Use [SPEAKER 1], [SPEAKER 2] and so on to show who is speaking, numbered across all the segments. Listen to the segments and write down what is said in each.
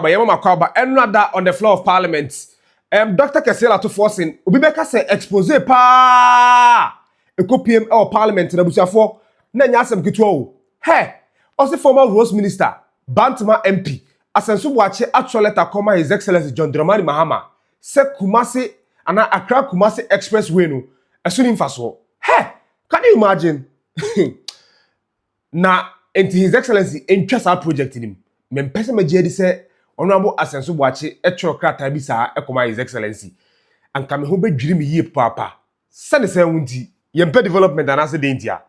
[SPEAKER 1] Yema another on the floor of Parliament. Dr. Cassiel Ato Forson, Ubibeka say expose pa. Eko PM or Parliament na busiafo na nyasem kitwo. Hey, also former Rose Minister, Bantama MP, Asenso Boakye actual letter comma His Excellency John Dramani Mahama. Se Kumasi and Accra-Ksi Expressway no. Esunim faso. Hey, can you imagine? Na enti His Excellency interest our project in him. Mempese majedi se Honorable Asenso Boakye etro krata bi sa ekoma His Excellency. Anka me ho bedwiri me yie papa. Sane se wunti yempe development anase dentia.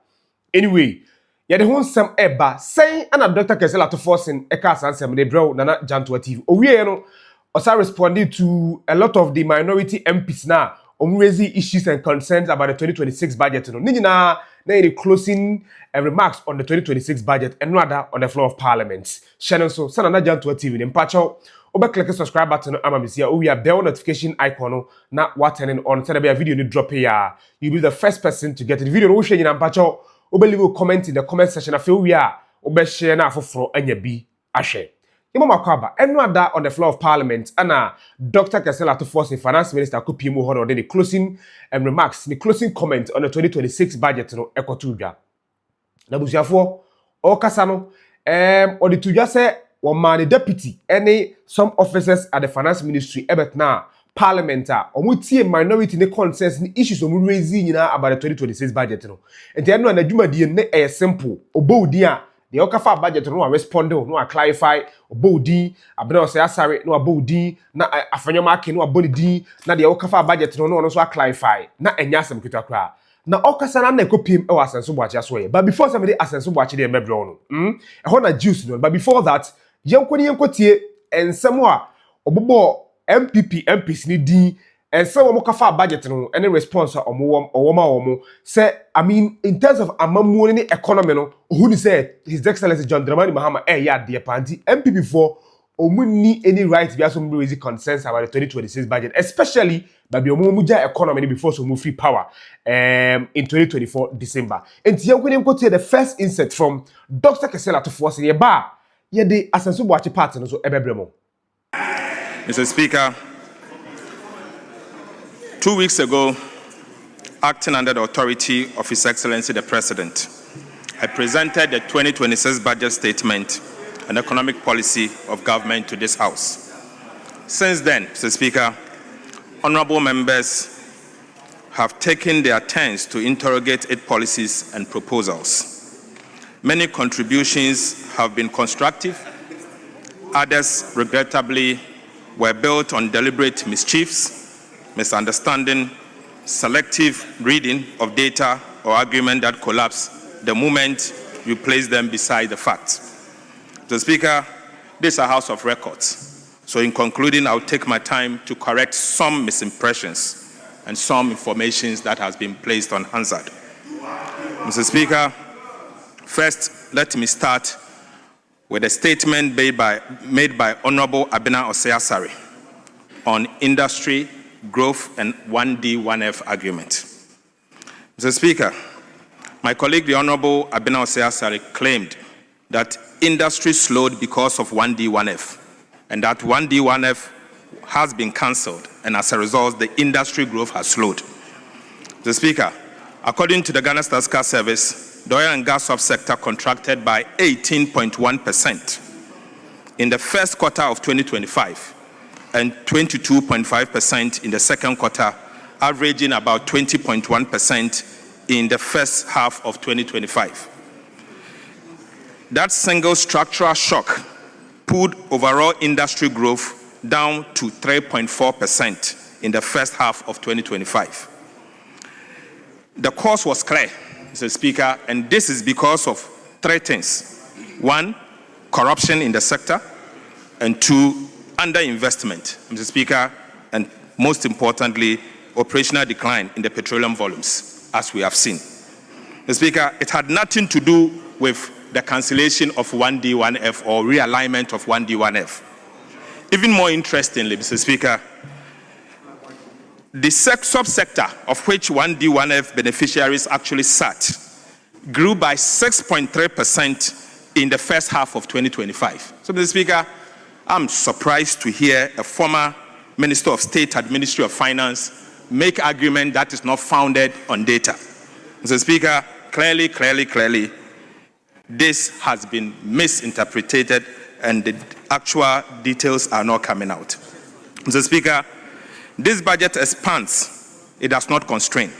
[SPEAKER 1] Anyway, yede ho nsem eba sen ana Dr. Cassiel Ato Forson eka sansem de bro nana Janto TV. Owie no osa responding to a lot of the minority MPs now raising issues and concerns about the 2026 budget. No, na the closing remarks on the 2026 budget and rather on the floor of Parliament. Channel so Sanana Janto TV. Mpacho obe click the subscribe button. Amabisia. We have bell notification icon. Na what turning on. Send a video ni drop here. You'll be the first person to get the video. No share in Mpacho. Obe leave a comment in the comment section. I feel we are. Obe share na for anya bi ashe. Another on the floor of Parliament, and Dr. Cassiel Ato Forson, Finance Minister, could be more on the closing remarks, the closing comment on the 2026 budget. No, Ekotuja. Nabusiafo, Okasano, or the Tuja say, one man, the deputy, any some officers at the Finance Ministry, ebet na Parliament, or we see a minority in the concerns and issues of raising about the 2026 budget. No, and the end of the Juma DNA a simple, obo dia. The Okafa budget no respond no clarify obodi abena o say asare no abodi na afanyoma ke no abodi din na the Okafa budget no so clarify na enya asem kitwa na okasa na ekopiem e Asenso Boakye so ye but before somebody Asenso Boakye dey mebro no e ho na juice no but before that yenkotie ensem a obobo NPP MPs ni din ensem wo kafa budget no any response omo say I mean in terms of amamu ni economy no who say His Excellency John Dramani Mahama ya de panti MPP for omuni any right be aso raise concerns about the 2026 budget especially by the omuja economy before so move free power in 2024 December and yenko the first insert from Dr. Cassiel Ato Forson ye ba ye de Asenso Boakye party no so ebebremo.
[SPEAKER 2] Mr. Speaker, 2 weeks ago, acting under the authority of His Excellency the President, I presented the 2026 budget statement and economic policy of government to this House. Since then, Mr. Speaker, honorable members have taken their turns to interrogate its policies and proposals. Many contributions have been constructive, others, regrettably, were built on deliberate mischiefs, misunderstanding, selective reading of data or argument that collapse the moment you place them beside the facts. Mr. Speaker, this is a House of Records. So in concluding, I'll take my time to correct some misimpressions and some information that has been placed unanswered. Mr. Speaker, first, let me start with a statement made by Honorable Abena Osei-Asare on industry, growth, and 1D, 1F argument. Mr. Speaker, my colleague, the Honorable Abena Osei-Asare, claimed that industry slowed because of 1D, 1F, and that 1D, 1F has been cancelled, and as a result, the industry growth has slowed. Mr. Speaker, according to the Ghana Statistical Service, the oil and gas subsector contracted by 18.1% in the first quarter of 2025 and 22.5% in the second quarter, averaging about 20.1% in the first half of 2025. That single structural shock pulled overall industry growth down to 3.4% in the first half of 2025. The cause was clear, Mr. Speaker, and this is because of three things. One, corruption in the sector, and two, underinvestment, Mr. Speaker, and most importantly, operational decline in the petroleum volumes, as we have seen. Mr. Speaker, it had nothing to do with the cancellation of 1D, 1F or realignment of 1D, 1F. Even more interestingly, Mr. Speaker, the subsector of which 1D, 1F beneficiaries actually sat grew by 6.3% in the first half of 2025. So, Mr. Speaker, I'm surprised to hear a former Minister of State at Ministry of Finance make argument that is not founded on data. Mr. Speaker, clearly, this has been misinterpreted and the actual details are not coming out. Mr. Speaker, this budget expands, it does not constrain.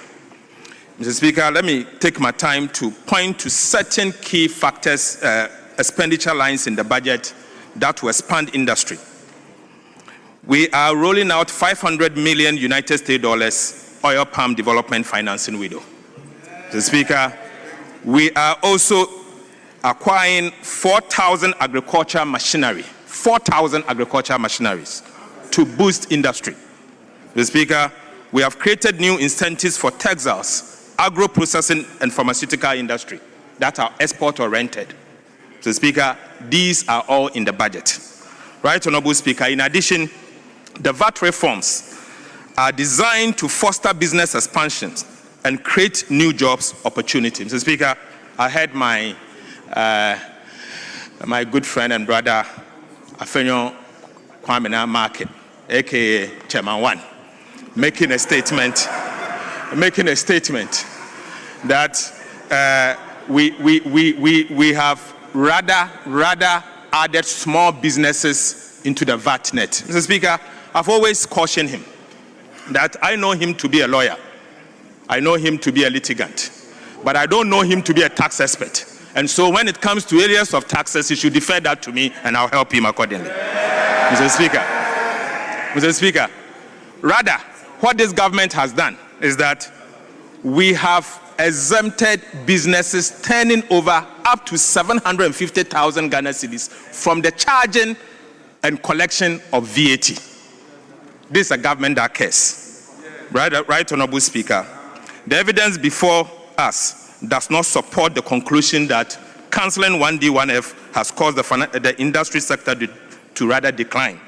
[SPEAKER 2] Mr. Speaker, let me take my time to point to certain key factors, expenditure lines in the budget that will expand industry. We are rolling out $500 million United States dollars oil palm development financing window. Mr. Speaker, we are also acquiring 4,000 agriculture machinery, 4,000 agriculture machineries to boost industry. Mr. Speaker, we have created new incentives for textiles, agro-processing and pharmaceutical industry that are export-oriented. Mr. Speaker, these are all in the budget. Right, Honorable Speaker, in addition, the VAT reforms are designed to foster business expansion and create new jobs opportunities. Mr. Speaker, I heard my good friend and brother, Afenyo Kwamena Market, aka Chairman One, making a statement that we have rather added small businesses into the VAT net. Mr. Speaker, I've always cautioned him that I know him to be a lawyer, I know him to be a litigant, but I don't know him to be a tax expert. And so when it comes to areas of taxes, he should defer that to me and I'll help him accordingly. Mr. Speaker, rather, what this government has done is that we have exempted businesses turning over up to 750,000 Ghana cedis from the charging and collection of VAT. This is a government that cares. Right, Honorable Speaker, the evidence before us does not support the conclusion that cancelling 1D, 1F has caused the industry sector to rather decline.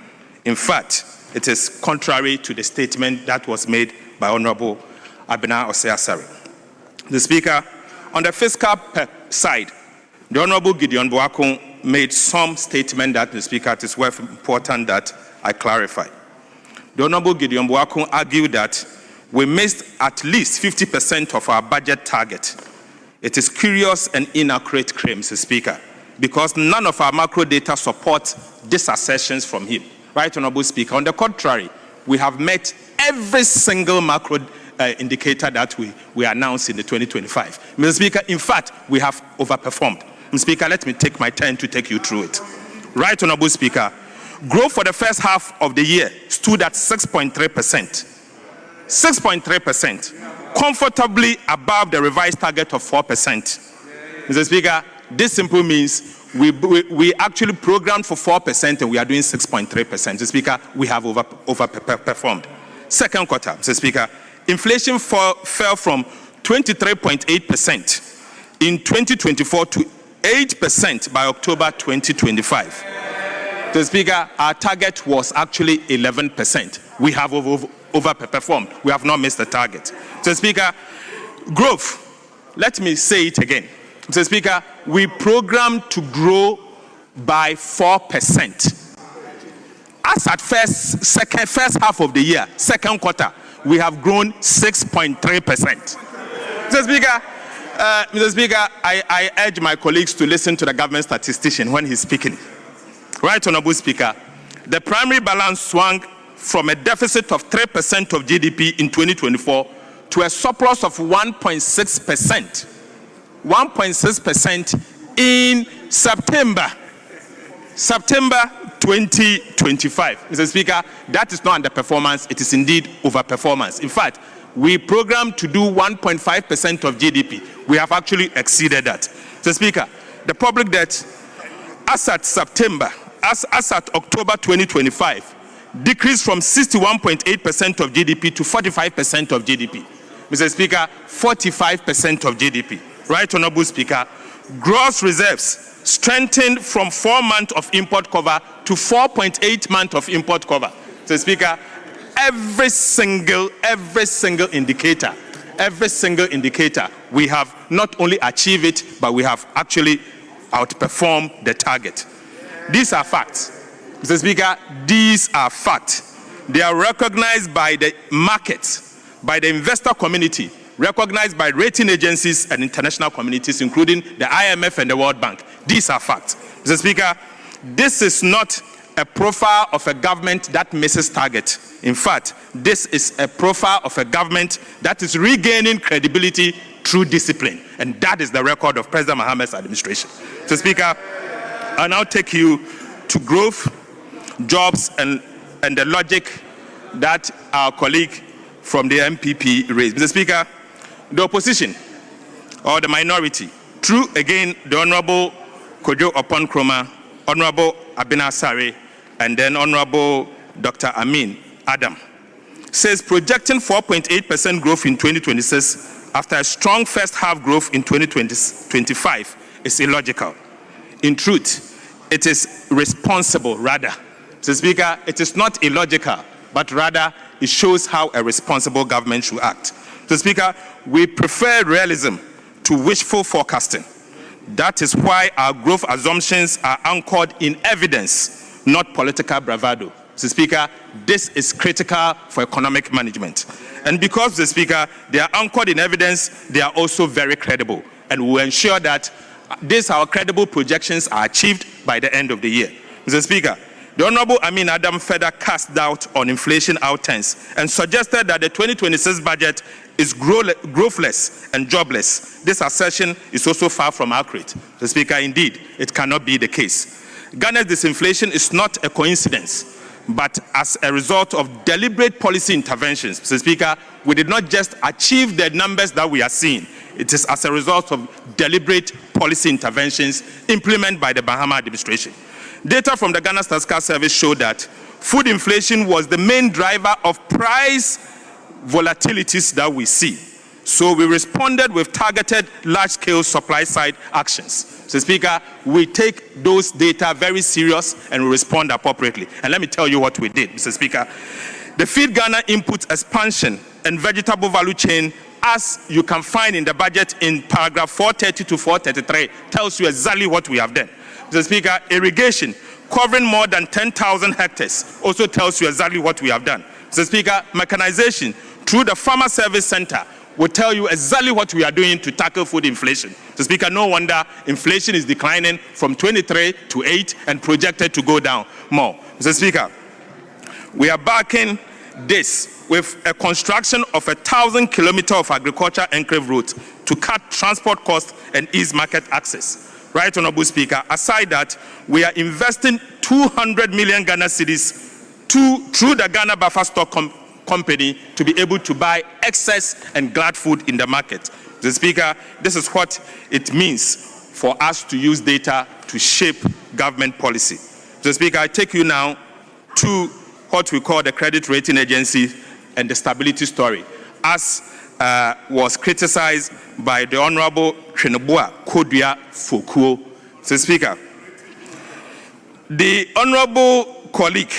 [SPEAKER 2] In fact, it is contrary to the statement that was made by Honorable Abena Osei-Asare. The Speaker, on the fiscal side, the Honorable Gideon Boakye made some statement that, the Speaker, it is worth important that I clarify. The Honorable Gideon Boakye argued that we missed at least 50% of our budget target. It is curious and inaccurate claim, Mr. Speaker, because none of our macro data support these assertions from him. Right, Honorable Speaker. On the contrary, we have met every single macro indicator that we announced in the 2025. Mr. Speaker, in fact, we have overperformed. Mr. Speaker, let me take my turn to take you through it. Right, Honorable Speaker. Growth for the first half of the year stood at 6.3%. 6.3%, comfortably above the revised target of 4%. Mr. Speaker, this simply means we actually programmed for 4% and we are doing 6.3%. Mr. Speaker, we have overperformed. Second quarter, Mr. Speaker, inflation fell from 23.8% in 2024 to 8% by October 2025. Mr. Speaker, our target was actually 11%. We have overperformed. We have not missed the target. Mr. Speaker, growth, let me say it again. Mr. Speaker, we programmed to grow by 4%. As at first half of the year, second quarter, we have grown 6.3%. Mr. Speaker, I urge my colleagues to listen to the government statistician when he's speaking. Right, Honorable Speaker, the primary balance swung from a deficit of 3% of GDP in 2024 to a surplus of 1.6%. 1.6% in September 2025. Mr. Speaker, that is not underperformance, it is indeed overperformance. In fact, we programmed to do 1.5% of GDP. We have actually exceeded that. Mr. Speaker, the public debt as at October 2025 decreased from 61.8% of GDP to 45% of GDP. Mr. Speaker, 45% of GDP. Right, Honorable Speaker, gross reserves strengthened from 4 months of import cover to 4.8 months of import cover. Mr. Speaker, every single indicator, we have not only achieved it, but we have actually outperform the target. These are facts. Mr. Speaker, these are facts. They are recognized by the markets, by the investor community, recognized by rating agencies and international communities, including the IMF and the World Bank. These are facts. Mr. Speaker, this is not a profile of a government that misses target. In fact, this is a profile of a government that is regaining credibility through discipline. And that is the record of President Mohamed's administration. Mr. Speaker, I'll now take you to growth, jobs, and the logic that our colleague from the MPP raised. Mr. Speaker, the opposition, or the minority, through again the Honorable Kojo Oponkroma, Honorable Abena Sare, and then Honorable Dr. Amin Adam, says projecting 4.8% growth in 2026 after a strong first half growth in 2025 is illogical. In truth, it is responsible rather. Mr. Speaker, it is not illogical, but rather it shows how a responsible government should act. Mr. Speaker, we prefer realism to wishful forecasting. That is why our growth assumptions are anchored in evidence, not political bravado. Mr. Speaker, this is critical for economic management. And because, Mr. Speaker, they are anchored in evidence, they are also very credible. And we will ensure that these our credible projections are achieved by the end of the year. Mr. Speaker, the Honorable Amin Adam further cast doubt on inflation outturns and suggested that the 2026 budget is growthless and jobless. This assertion is also far from accurate. Mr. Speaker, indeed, it cannot be the case. Ghana's disinflation is not a coincidence, but as a result of deliberate policy interventions. Mr. Speaker, we did not just achieve the numbers that we are seeing. It is as a result of deliberate policy interventions implemented by the Bahama administration. Data from the Ghana Statistical Service show that food inflation was the main driver of price volatilities that we see. So we responded with targeted large-scale supply-side actions. Mr. Speaker, we take those data very serious and we respond appropriately. And let me tell you what we did, Mr. Speaker. The Feed Ghana input expansion and vegetable value chain, as you can find in the budget in paragraph 430 to 433, tells you exactly what we have done. Mr. Speaker, irrigation covering more than 10,000 hectares also tells you exactly what we have done. Mr. Speaker, mechanization through the Farmer Service Center will tell you exactly what we are doing to tackle food inflation. Mr. Speaker, no wonder inflation is declining from 23 to 8 and projected to go down more. Mr. Speaker, we are backing this with a construction of 1,000 kilometers of agriculture enclave route to cut transport costs and ease market access. Right, Honorable Speaker, aside that, we are investing 200 million Ghana cedis through the Ghana Buffer Stock Company to be able to buy excess and glad food in the market. Mr. Speaker, this is what it means for us to use data to shape government policy. Mr. Speaker, I take you now to what we call the credit rating agency and the stability story, as was criticized by the Honorable Trinebua Kodua Fokuo. Mr. Speaker, the Honorable colleague,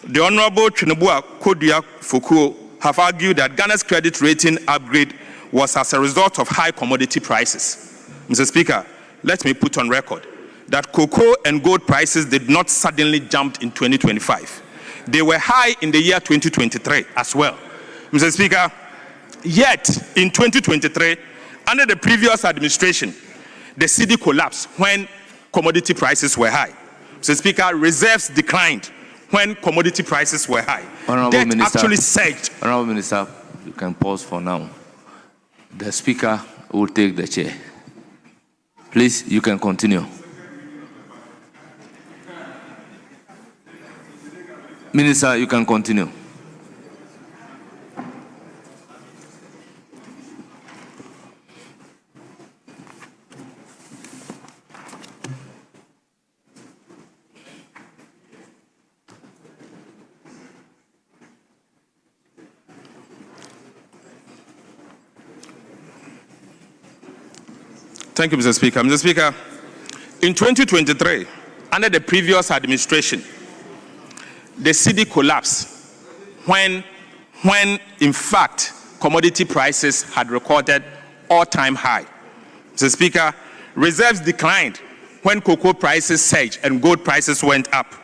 [SPEAKER 2] the Honorable Trinebua Kodua Fokuo, have argued that Ghana's credit rating upgrade was as a result of high commodity prices. Mr. Speaker, let me put on record that cocoa and gold prices did not suddenly jump in 2025. They were high in the year 2023 as well. Mr. Speaker, yet in 2023, under the previous administration, the cedi collapsed when commodity prices were high. Mr. Speaker, reserves declined when commodity prices were high.
[SPEAKER 3] Honorable
[SPEAKER 2] Debt
[SPEAKER 3] Minister,
[SPEAKER 2] actually surged.
[SPEAKER 3] Honorable Minister, you can pause for now. The Speaker will take the chair. Please, you can continue. Minister, you can continue.
[SPEAKER 2] Thank you, Mr. Speaker. Mr. Speaker, in 2023, under the previous administration, the cedi collapsed when in fact commodity prices had recorded all-time high. Mr. Speaker, Reserves declined when cocoa prices surged and gold prices went up.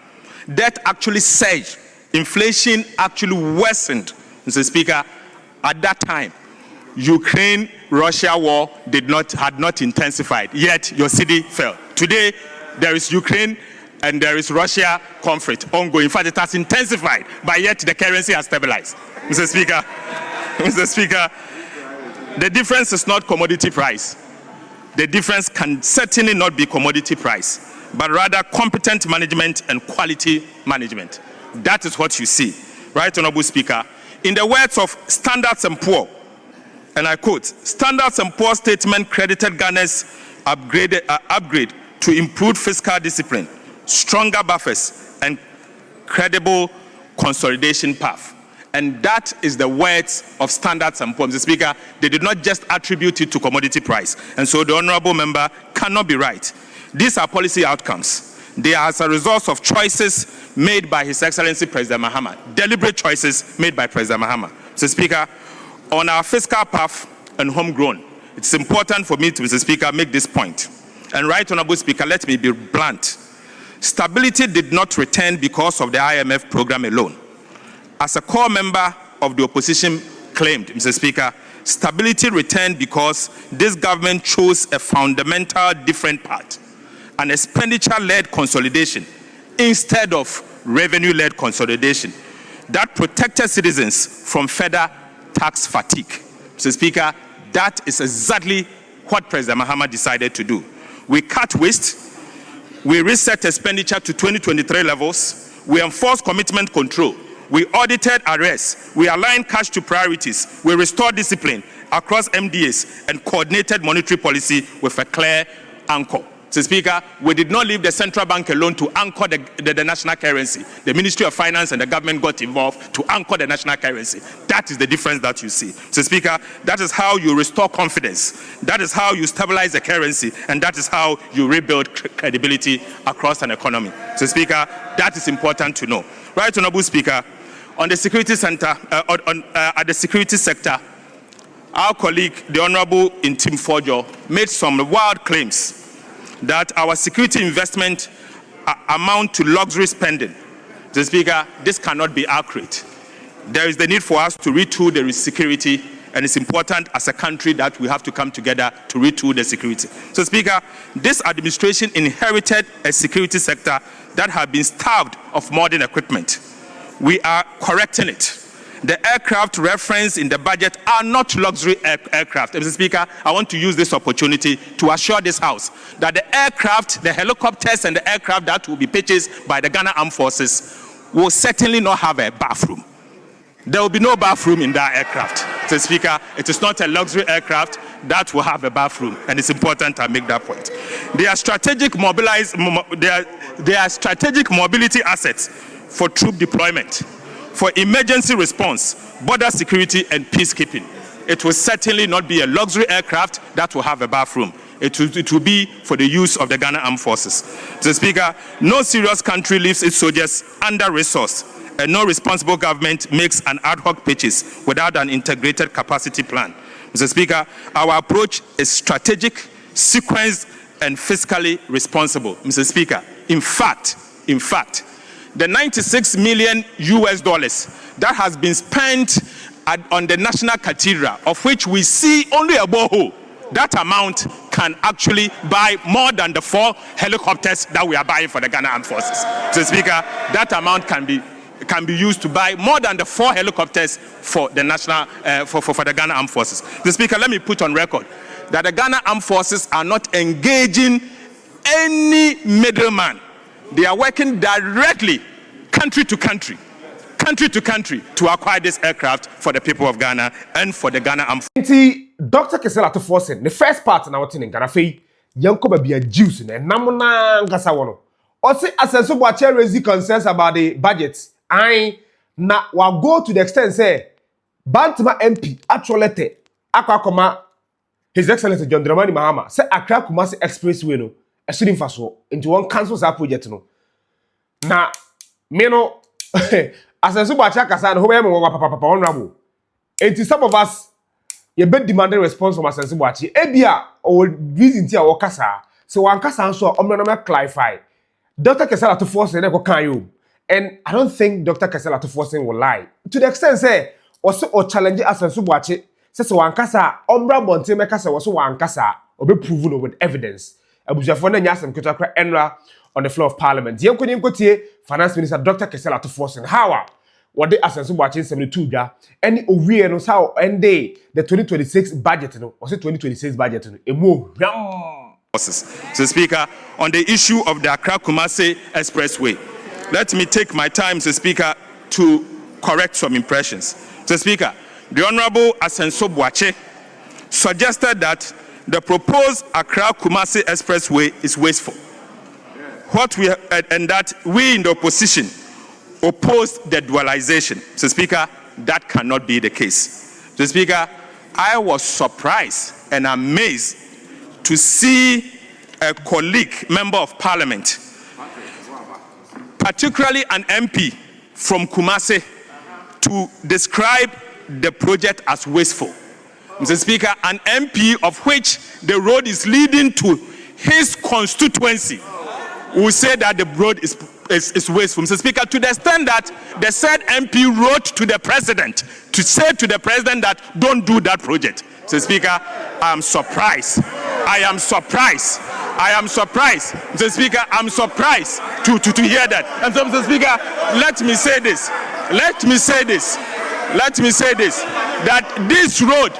[SPEAKER 2] Debt actually surged. Inflation actually worsened. Mr. Speaker, at that time, Ukraine-Russia war had not intensified, yet your city fell. Today, there is Ukraine and there is Russia conflict ongoing. In fact, it has intensified, but yet the currency has stabilized. Mr. Speaker, Mr. Speaker, the difference is not commodity price. The difference can certainly not be commodity price, but rather competent management and quality management. That is what you see. Right, Honorable Speaker? In the words of Standard & Poor, and I quote, Standard & Poor statement credited Ghana's upgrade to improved fiscal discipline, stronger buffers, and credible consolidation path. And that is the words of Standard & Poor. Mr. Speaker, they did not just attribute it to commodity price. And so the honorable member cannot be right. These are policy outcomes. They are as a result of choices made by His Excellency President Mahama, deliberate choices made by President Mahama. Mr. Speaker, on our fiscal path and homegrown, it's important for me to, Mr. Speaker, make this point. And right, Honorable Speaker, let me be blunt. Stability did not return because of the IMF program alone. As a core member of the opposition claimed, Mr. Speaker, stability returned because this government chose a fundamental different path, an expenditure-led consolidation instead of revenue-led consolidation that protected citizens from further tax fatigue. Mr. Speaker, that is exactly what President Mahama decided to do. We cut waste, we reset expenditure to 2023 levels, we enforced commitment control, we audited arrests, we aligned cash to priorities, we restored discipline across MDAs and coordinated monetary policy with a clear anchor. Mr. Speaker, we did not leave the central bank alone to anchor the national currency. The Ministry of Finance and the government got involved to anchor the national currency. That is the difference that you see. Mr. Speaker, that is how you restore confidence. That is how you stabilize the currency. And that is how you rebuild credibility across an economy. Mr. Speaker, that is important to know. Right, Honorable Speaker, on the security center, at the security sector, our colleague, the Honorable Intim Forjo, made some wild claims that our security investment amount to luxury spending. Mr. Speaker, this cannot be accurate. There is the need for us to retool the security, and it's important as a country that we have to come together to retool the security. So, Speaker, this administration inherited a security sector that had been starved of modern equipment. We are correcting it. The aircraft referenced in the budget are not luxury aircraft. Mr. Speaker, I want to use this opportunity to assure this House that the aircraft, the helicopters and the aircraft that will be purchased by the Ghana Armed Forces will certainly not have a bathroom. There will be no bathroom in that aircraft. Mr. Speaker, it is not a luxury aircraft that will have a bathroom, and it's important I make that point. They are strategic mobility assets for troop deployment, for emergency response, border security, and peacekeeping. It will certainly not be a luxury aircraft that will have a bathroom. It will be for the use of the Ghana Armed Forces. Mr. Speaker, no serious country leaves its soldiers under-resourced, and no responsible government makes an ad hoc purchase without an integrated capacity plan. Mr. Speaker, our approach is strategic, sequenced, and fiscally responsible. Mr. Speaker, in fact, the $96 million that has been spent on the National Cathedral, of which we see only a borehole, that amount can actually buy more than the 4 helicopters that we are buying for the Ghana Armed Forces. So, Speaker, that amount can be used to buy more than the 4 helicopters for the national for the Ghana Armed Forces. The Speaker, let me put on record that the Ghana Armed Forces are not engaging any middleman. They are working directly, country to country, to acquire this aircraft for the people of Ghana and for the Ghana Armed
[SPEAKER 1] Forces. Dr. Cassiel Ato Forson, the first part na what's in Ghana Fei, yanko baby a juice and namuna ngasa wono. Also, Asenso Boakye raised concerns about the budget. I na wa go to the extent say, Bantima MP actually Accra-Ksi, His Excellency John Dramani Mahama say Accra-Kumasi Expressway no. Shouldn't fast into one cancel that project no. Na me no Asenso Boakye kasa no ho be mo papa honorable. Enti some of us ye be demanding response from Asenso Boakye ebia or reason ti a wo kasa so wan kasa nso omno no clarify Dr. Cassiel Ato Forson go kan you and I don't think Dr. Cassiel Ato Forson will lie to the extent say or challenge Asenso Boakye say so wan kasa ombra bonte me kasa so wan kasa obe proven with evidence abusafo na nya asem kwetwa enra on the floor of parliament yenkotie finance minister Dr. Cassiel Ato Forson how what the Asenso Boakye 72 dwa any owie no how end day the 2026 budget no or say 2026 budget no emu
[SPEAKER 2] So, Speaker, on the issue of the Accra-Kumasi Expressway, let me take my time, Mr. Speaker, to correct some impressions. Mr. Speaker, the Honorable Asenso Boakye suggested that the proposed Accra-Kumasi Expressway is wasteful. And that we in the opposition opposed the dualization. Mr. Speaker, that cannot be the case. Mr. Speaker, I was surprised and amazed to see a colleague, member of parliament, particularly an MP from Kumasi, to describe the project as wasteful. Mr. Speaker, an MP of which the road is leading to his constituency will say that the road is wasteful. Mr. Speaker, to the extent that the said MP wrote to the president to say to the president that don't do that project. Mr. Speaker, I am surprised. I am surprised. Mr. Speaker, I'm surprised to hear that. And so, Mr. Speaker, let me say this, that this road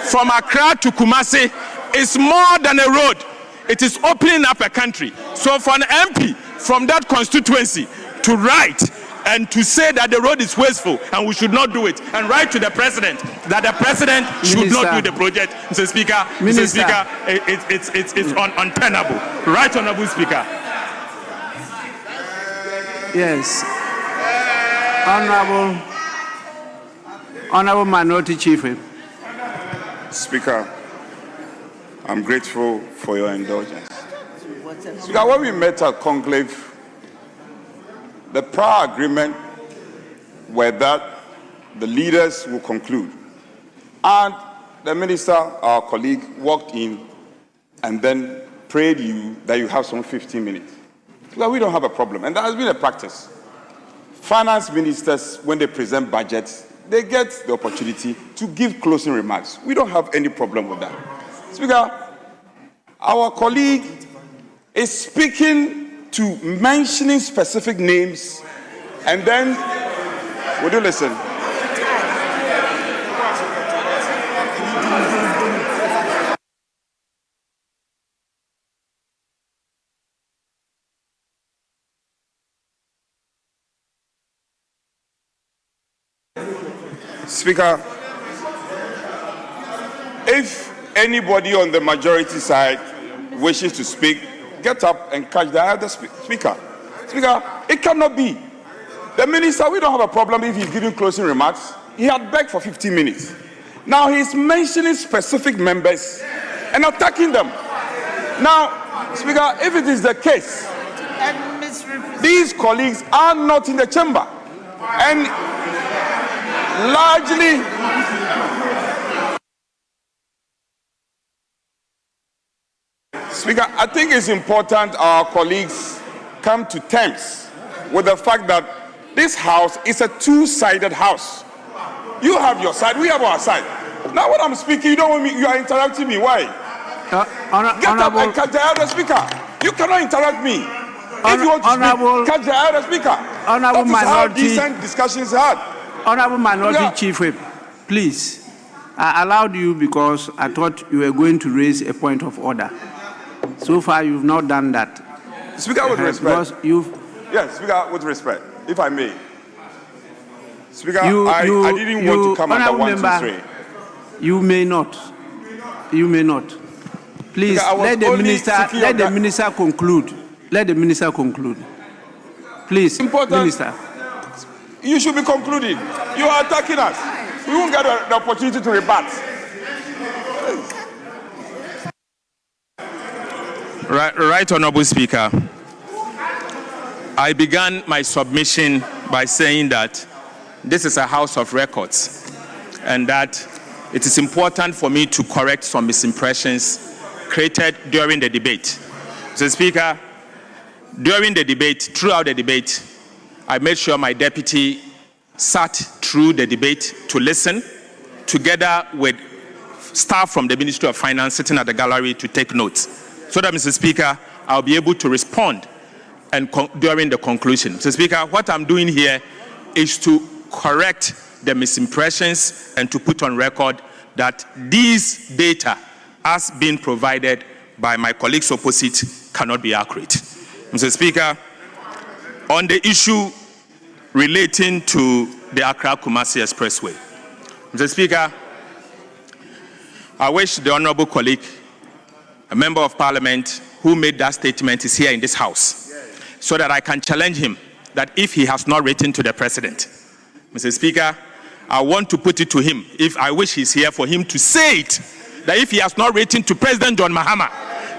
[SPEAKER 2] from Accra to Kumasi is more than a road. It is opening up a country. So for an MP from that constituency to write and to say that the road is wasteful and we should not do it, and write to the president that the president should not do the project, Mr. Speaker, it's untenable. Right, Honorable Speaker.
[SPEAKER 4] Yes. Honorable Minority Chief Whip.
[SPEAKER 5] Speaker, I'm grateful for your indulgence. Speaker, when we met at conclave, the prior agreement were that the leaders will conclude. And the minister, our colleague, walked in and then prayed you that you have some 15 minutes. Well, we don't have a problem, and that has been a practice. Finance ministers, when they present budgets, they get the opportunity to give closing remarks. We don't have any problem with that. Speaker, our colleague is speaking to mentioning specific names, and then, would you listen? Speaker, if anybody on the majority side wishes to speak, get up and catch the other speaker. Speaker, it cannot be. The minister, we don't have a problem if he's giving closing remarks. He had begged for 15 minutes. Now he's mentioning specific members and attacking them. Now, Speaker, if it is the case, these colleagues are not in the chamber. And largely, Speaker, I think it's important our colleagues come to terms with the fact that this house is a two-sided house. You have your side, we have our side. Now when I'm speaking, you don't want me, you are interrupting me. Why? Get up and catch the other speaker. You cannot interrupt me. If you want to speak, catch the other speaker. That is how decent discussions are had.
[SPEAKER 4] Honorable Minority Chief Whip, please. I allowed you because I thought you were going to raise a point of order. So far, you've not done that.
[SPEAKER 5] Speaker, with respect. Yes, Speaker, with respect, if I may. Speaker, I didn't want to come under 123.
[SPEAKER 4] You may not. You may not. Please,
[SPEAKER 5] Speaker,
[SPEAKER 4] let the minister conclude. Let the minister conclude. Please, Minister.
[SPEAKER 5] You should be concluding. You are attacking us. We won't get the opportunity to rebut.
[SPEAKER 2] Right, Honorable Speaker. I began my submission by saying that this is a house of records and that it is important for me to correct some misimpressions created during the debate. Mr. Speaker, during the debate, throughout the debate, I made sure my deputy sat through the debate to listen, together with staff from the Ministry of Finance sitting at the gallery to take notes, so that, Mr. Speaker, I'll be able to respond during the conclusion. Mr. Speaker, what I'm doing here is to correct the misimpressions and to put on record that these data, as being provided by my colleagues opposite, cannot be accurate. Mr. Speaker, on the issue relating to the Accra-Kumasi Expressway, Mr. Speaker, I wish the honorable colleague, a member of parliament who made that statement, is here in this house, so that I can challenge him that if he has not written to the president, Mr. Speaker, I want to put it to him, if I wish he's here, for him to say it, that if he has not written to President John Mahama,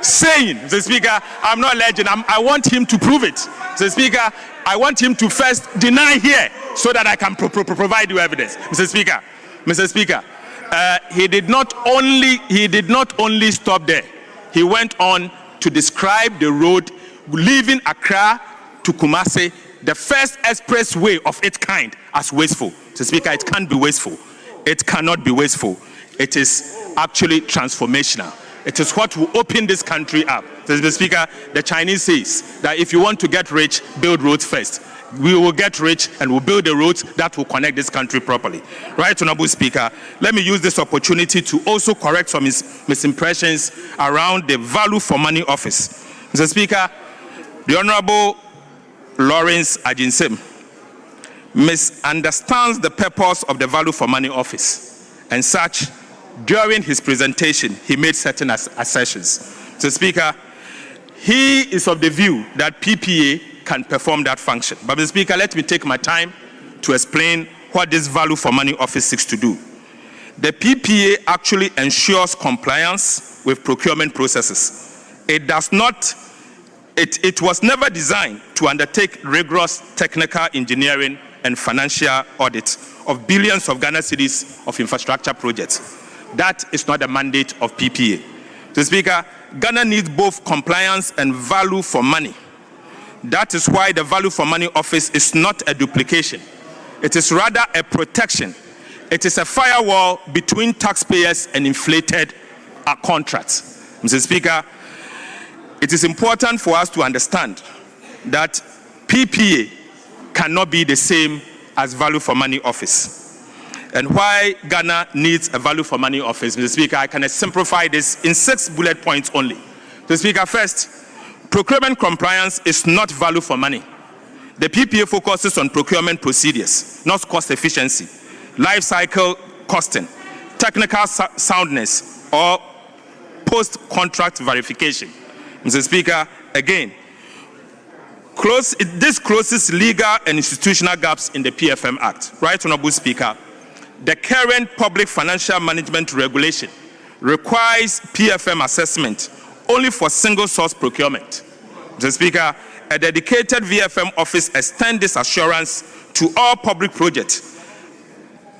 [SPEAKER 2] saying, Mr. Speaker, I'm not alleging, I want him to prove it. Mr. Speaker, I want him to first deny here, so that I can provide you evidence. Mr. Speaker, he did not only stop there. He went on to describe the road leaving Accra to Kumasi, the first expressway of its kind, as wasteful. Mr. Speaker, it can't be wasteful. It cannot be wasteful. It is actually transformational. It is what will open this country up. Mr. Speaker, the Chinese says that if you want to get rich, build roads first. We will get rich and we'll build the roads that will connect this country properly. Right, Honorable Speaker, let me use this opportunity to also correct some misimpressions around the value for money office. Mr. Speaker, the Honorable Lawrence Ajinsem misunderstands the purpose of the value for money office, and such, during his presentation, he made certain assertions. Mr. Speaker, he is of the view that PPA can perform that function. But, Mr. Speaker, let me take my time to explain what this value for money office seeks to do. The PPA actually ensures compliance with procurement processes. It does not, it was never designed to undertake rigorous technical engineering and financial audit of billions of Ghana cedis of infrastructure projects. That is not the mandate of PPA. Mr. Speaker, Ghana needs both compliance and value for money. That is why the value for money office is not a duplication. It is rather a protection. It is a firewall between taxpayers and inflated contracts. Mr. Speaker, it is important for us to understand that PPA cannot be the same as value for money office. And why Ghana needs a value for money office, Mr. Speaker, I can simplify this in 6 bullet points only. Mr. Speaker, first, procurement compliance is not value for money. The PPA focuses on procurement procedures, not cost efficiency, life cycle costing, technical soundness, or post-contract verification. Mr. Speaker, again, this closes legal and institutional gaps in the PFM Act. Right, Honorable Speaker, the current public financial management regulation requires PFM assessment only for single source procurement. Mr. Speaker, a dedicated VFM office extends this assurance to all public projects,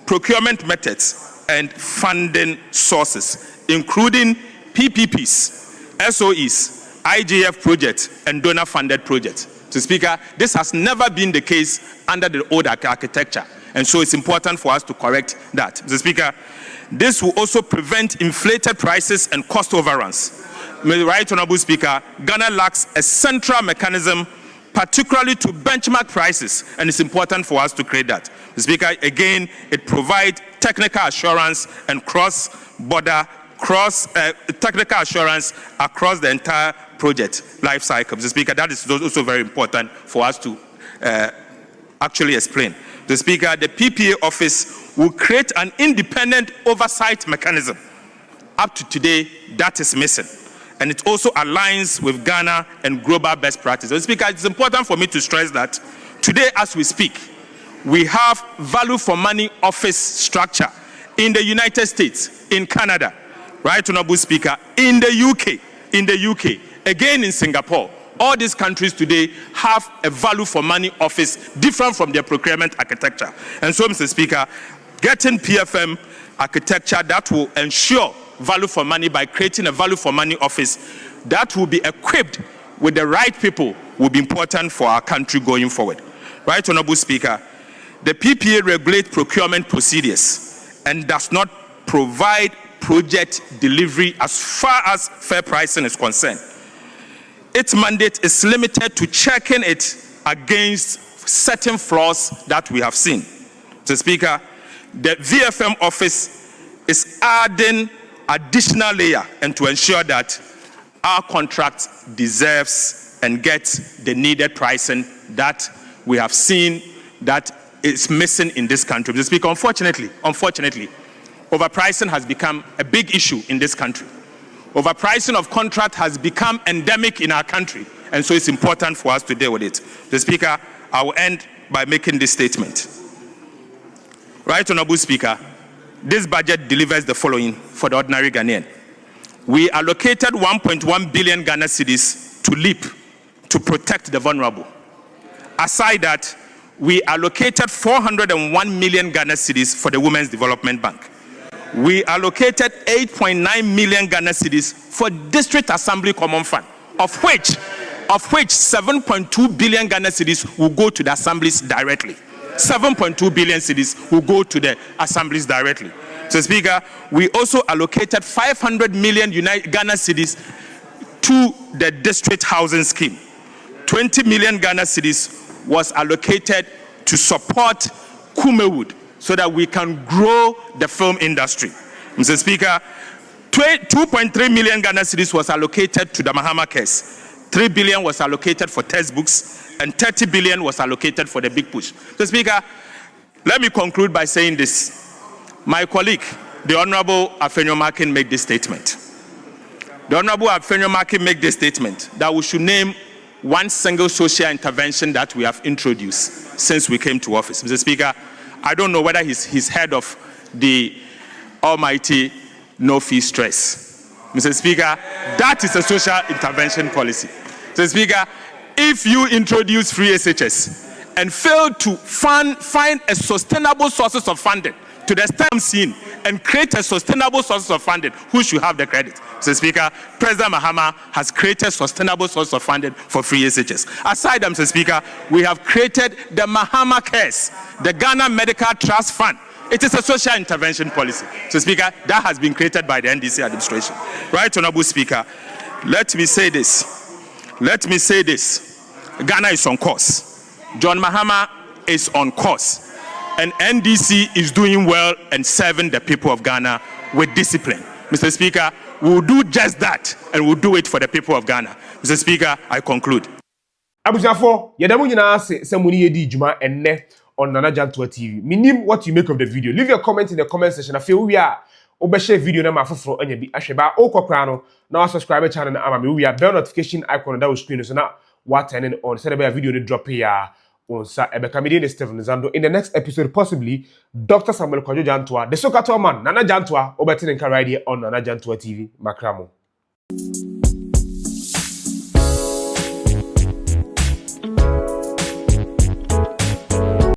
[SPEAKER 2] procurement methods, and funding sources, including PPPs, SOEs, IGF projects, and donor-funded projects. Mr. Speaker, this has never been the case under the old architecture, and so it's important for us to correct that. Mr. Speaker, this will also prevent inflated prices and cost overruns. Right, Honorable Speaker, Ghana lacks a central mechanism, particularly to benchmark prices, and it's important for us to create that. Mr. Speaker, again, it provides technical assurance and cross-border, technical assurance across the entire project life cycle. Mr. Speaker, that is also very important for us to actually explain. Mr. Speaker, the PPA office will create an independent oversight mechanism. Up to today, that is missing. And it also aligns with Ghana and global best practices. Mr. Speaker, it's important for me to stress that today, as we speak, we have value for money office structure in the United States, in Canada, right, Honorable Speaker, in the UK, again in Singapore. All these countries today have a value for money office different from their procurement architecture. And so, Mr. Speaker, getting PFM architecture that will ensure value for money by creating a value for money office that will be equipped with the right people will be important for our country going forward. Right, Honorable Speaker, the PPA regulates procurement procedures and does not provide project delivery as far as fair pricing is concerned. Its mandate is limited to checking it against certain flaws that we have seen. Mr. Speaker, the VFM office is adding additional layer and to ensure that our contract deserves and gets the needed pricing that we have seen that is missing in this country. Mr. Speaker, unfortunately, overpricing has become a big issue in this country. Overpricing of contract has become endemic in our country, and so it's important for us to deal with it. Mr. Speaker, I will end by making this statement. Right, Honorable Speaker, this budget delivers the following for the ordinary Ghanaian. We allocated 1.1 billion Ghana cedis to LEAP to protect the vulnerable. Aside that, we allocated 401 million Ghana cedis for the Women's Development Bank. We allocated 8.9 million Ghana cedis for District Assembly Common Fund, of which 7.2 billion Ghana cedis will go to the assemblies directly. 7.2 billion cedis will go to the assemblies directly. So, Speaker, we also allocated 500 million Ghana cedis to the district housing scheme. 20 million Ghana cedis was allocated to support Kumewood so that we can grow the film industry. Mr. Speaker, 2.3 million Ghana cedis was allocated to the Mahama case. 3 billion was allocated for textbooks, and 30 billion was allocated for the big push. So, Speaker, let me conclude by saying this. My colleague, the Honorable Afenyo Makin, made this statement. The Honorable Afenyo Makin made this statement that we should name one single social intervention that we have introduced since we came to office. Mr. Speaker, I don't know whether he's heard of the almighty no-fee stress. Mr. Speaker, that is a social intervention policy. Mr. Speaker, if you introduce free SHS and fail to find a sustainable sources of funding to the STEM scene and create a sustainable source of funding, who should have the credit? Mr. Speaker, President Mahama has created sustainable source of funding for free SHS. Aside, Mr. Speaker, we have created the Mahama Cares, the Ghana Medical Trust Fund. It is a social intervention policy. Mr. Speaker, that has been created by the NDC administration. Right, Honorable Speaker, let me say this. Ghana is on course. John Mahama is on course. And NDC is doing well and serving the people of Ghana with discipline. Mr. Speaker, we'll do just that, and we'll do it for the people of Ghana. Mr. Speaker, I conclude.
[SPEAKER 1] Abusafo, yadamu nyina se muni yedi juma enne on Nana Jantua TV. Minim what you make of the video. Leave your comment in the comment section. Afi we are obeshare video na mafoforo anya bi ahweba okokra no na subscribe channel na ama we are bell notification icon that will screen so na what turning on say the video dey drop here. In the next episode, possibly Dr. Samuel Kojo Jantua, the Sokato man, Nana Jantua, Obertin and Karadi on Nana Jantua TV, Makramo.